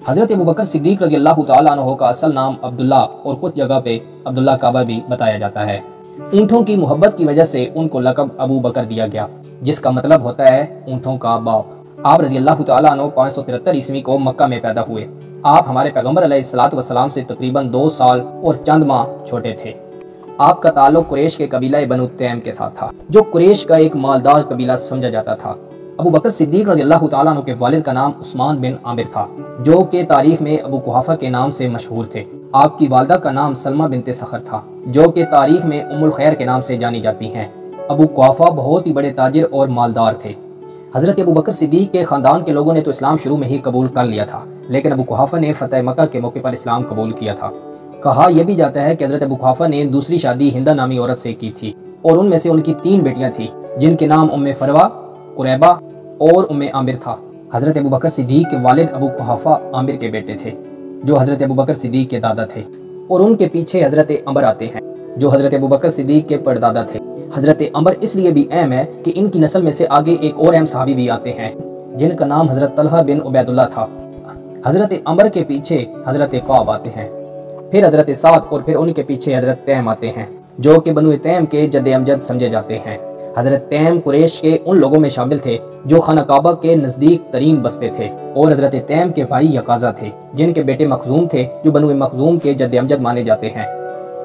हज़रत अबू बकर सिद्दीक़ रज़ी अल्लाह तआला अन्हु का असल नाम अब्दुल्ला और कुछ जगह पे अब्दुल्ला काबा भी बताया जाता है। ऊँटों की मोहब्बत की वजह से उनको लक़ब अबू बकर दिया गया, जिसका मतलब होता है ऊँटों का बाप। आप रज़ी अल्लाह तआला अन्हु 573 ईस्वी को मक्का में पैदा हुए। आप हमारे पैगम्बर अलैहिस्सलातु वस्सलाम से तकरीबन 2 साल और चंद माह छोटे थे। आपका ताल्लुक कुरैश के कबीला बनु तैम के साथ था, जो कुरैश का एक मालदार कबीला समझा जाता था। अबू बकर सिद्दीक़ रज़ी अल्लाह तआला अन्हु के वालिद का नाम उस्मान बिन आमिर था, जो कि तारीख में अबू कुहाफा के नाम से मशहूर थे। आपकी वालदा का नाम सलमा बिनते सखर था, जो कि तारीख में उम्मुल खैर के नाम से जानी जाती हैं। अबू कुहाफा बहुत ही बड़े ताजिर और मालदार थे। हज़रत अबू बकर सिद्दीक़ के ख़ानदान के लोगों ने तो इस्लाम शुरू में ही कबूल कर लिया था, लेकिन अबू कुहाफा ने फ़तह मक्का के मौके पर इस्लाम कबूल किया था। कहा यह भी जाता है कि हज़रत अबू कुहाफा ने दूसरी शादी हिंदा नामी औरत से की थी और उनमें से उनकी 3 बेटियां थीं, जिनके नाम उम्मे फरवा, कुरैबा और उम्मे आमिर था। हज़रत अबू बकर सिद्दीक़ के वालिद अबू कुहाफा आमिर के बेटे थे, जो हज़रत अबू बकर सिद्दीक़ के दादा थे, और उनके पीछे हज़रत अमर आते हैं, जो हज़रत अबू बकर सिद्दीक़ के परदादा थे। हज़रत अमर इसलिए भी अहम है कि इनकी नस्ल में से आगे एक और अहम सहाबी भी आते हैं, जिनका नाम हज़रत तलहा बिन उबैदुल्लाह था। हज़रत अमर के पीछे हज़रत काब आते हैं, फिर हज़रत साद और फिर उनके पीछे हज़रत तैम आते हैं, जो कि बनु तैम के जद्द अमजद समझे जाते हैं। हज़रत तैम कुरैश के उन लोगों में शामिल थे जो खाना काबा के नज़दीक तरीन बसते थे, और हज़रत तैम के भाई यकाज़ा थे, जिनके बेटे मखजूम थे, जो बनु मखजूम के जद्द अमजद माने जाते हैं,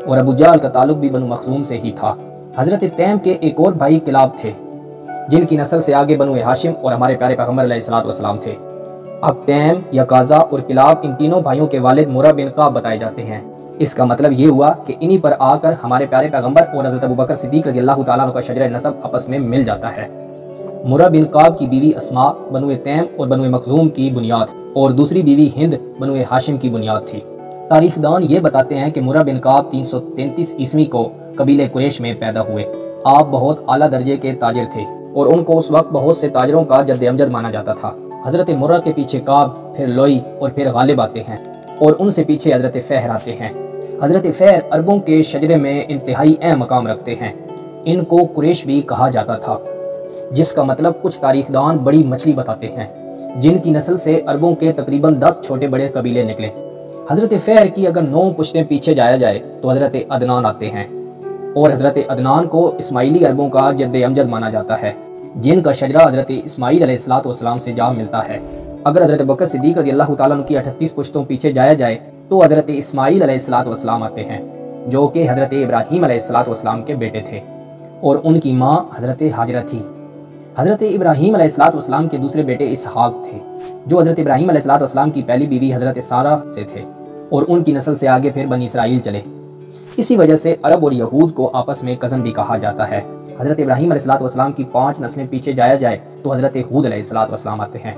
और अबू जहल का ताल्लुक भी बनु मखजूम से ही था। हज़रत तैम के एक और भाई किलाब थे, जिनकी नस्ल से आगे बनु हाशिम और हमारे प्यारे पैगम्बर अलैहिस्सलातु वस्सलाम थे। अब तैम, यकाज़ा और किलाब इन तीनों भाइयों के वालिद मुर्रा बिन काब बताए जाते हैं। इसका मतलब ये हुआ कि इन्हीं पर आकर हमारे प्यारे पैगम्बर और हज़रत अबू बकर सिद्दीक़ रज़ी अल्लाह तआला अन्हु का शजरा नसब आपस में मिल जाता है। मुर्रा बिन काब की बीवी अस्मा बनु तैम और बनु मखजूम की बुनियाद, और दूसरी बीवी हिंद बनु हाशिम की बुनियाद थी। तारीखदान ये बताते हैं कि मुर्रा बिन काब 333 ईस्वी को कबीले कुरैश में पैदा हुए। आप बहुत आला दर्जे के ताजिर थे और उनको उस वक्त बहुत से ताजरों का जद्द अमजद माना जाता था। हज़रत मुर्रा के पीछे काब, फिर लोई और फिर गालिब आते हैं, और उनसे पीछे हज़रत फ़हर आते हैं। हज़रत फ़हर अरबों के शजरे में इंतहाई अहम मकाम रखते हैं। इनको कुरैश भी कहा जाता था, जिसका मतलब कुछ तारीखदान बड़ी मछली बताते हैं, जिनकी नस्ल से अरबों के तकरीबन 10 छोटे बड़े कबीले निकले। हज़रत फ़हर की अगर 9 पुश्तें पीछे जाया जाए तो हज़रत अदनान आते हैं, और हज़रत अदनान को इस्माइली अरबों का जद्द अमजद माना जाता है, जिनका शजरा हज़रत इस्माइल अलैहिस्सलातु वस्सलाम से जा मिलता है। अगर हज़रत बकर सिद्दीक़ रज़ी अल्लाह तआला अन्हु की 38 पुश्तों पीछे जाया जाए तो हज़रत इस्माइल अलैहिस्सलातु वस्सलाम आते हैं, जो कि हज़रत इब्राहीम अलैहिस्सलातु वस्सलाम के बेटे थे, और उनकी माँ हज़रत हाजरा थी। हज़रत इब्राहीम अलैहिस्सलातु वस्सलाम के दूसरे बेटे इसहाक थे, जो हज़रत इब्राहीम अलैहिस्सलातु वस्सलाम की पहली बीवी हज़रत सारा से थे, और उनकी नस्ल से आगे फिर बनी इसराइल चले। इसी वजह से अरब और यहूद को आपस में कज़न भी कहा जाता है। हज़रत इब्राहीम अलैहिस्सलातु वस्सलाम की 5 नस्लें पीछे जाया जाए तो हज़रत हूद अलैहिस्सलातु वस्सलाम आते हैं,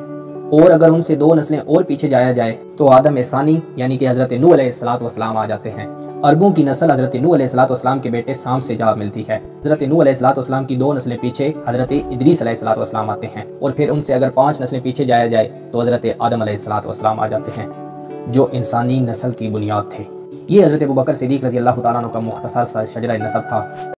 और अगर उनसे 2 नस्लें और पीछे जाया जाए तो आदम सानी यानी कि हज़रत नूह अलैहिस्सलातु वस्सलाम आ जाते हैं। अरबों की नस्ल हज़रत नूह अलैहिस्सलातु वस्सलाम के बेटे साम से जा मिलती है। हज़रत नूह अलैहिस्सलातु वस्सलाम की 2 नस्लें पीछे हज़रत इदरीस अलैहिस्सलातु वस्सलाम आते हैं, और फिर उनसे अगर 5 नस्लें पीछे जाया जाए तो हज़रत आदम अलैहिस्सलातु वस्सलाम आ जाते हैं, जो इंसानी नस्ल की बुनियाद थे। ये हज़रत अबू बकर सिद्दीक़ रज़ी अल्लाह तआला अन्हु का मुख्तसर सा शजरा नसब था।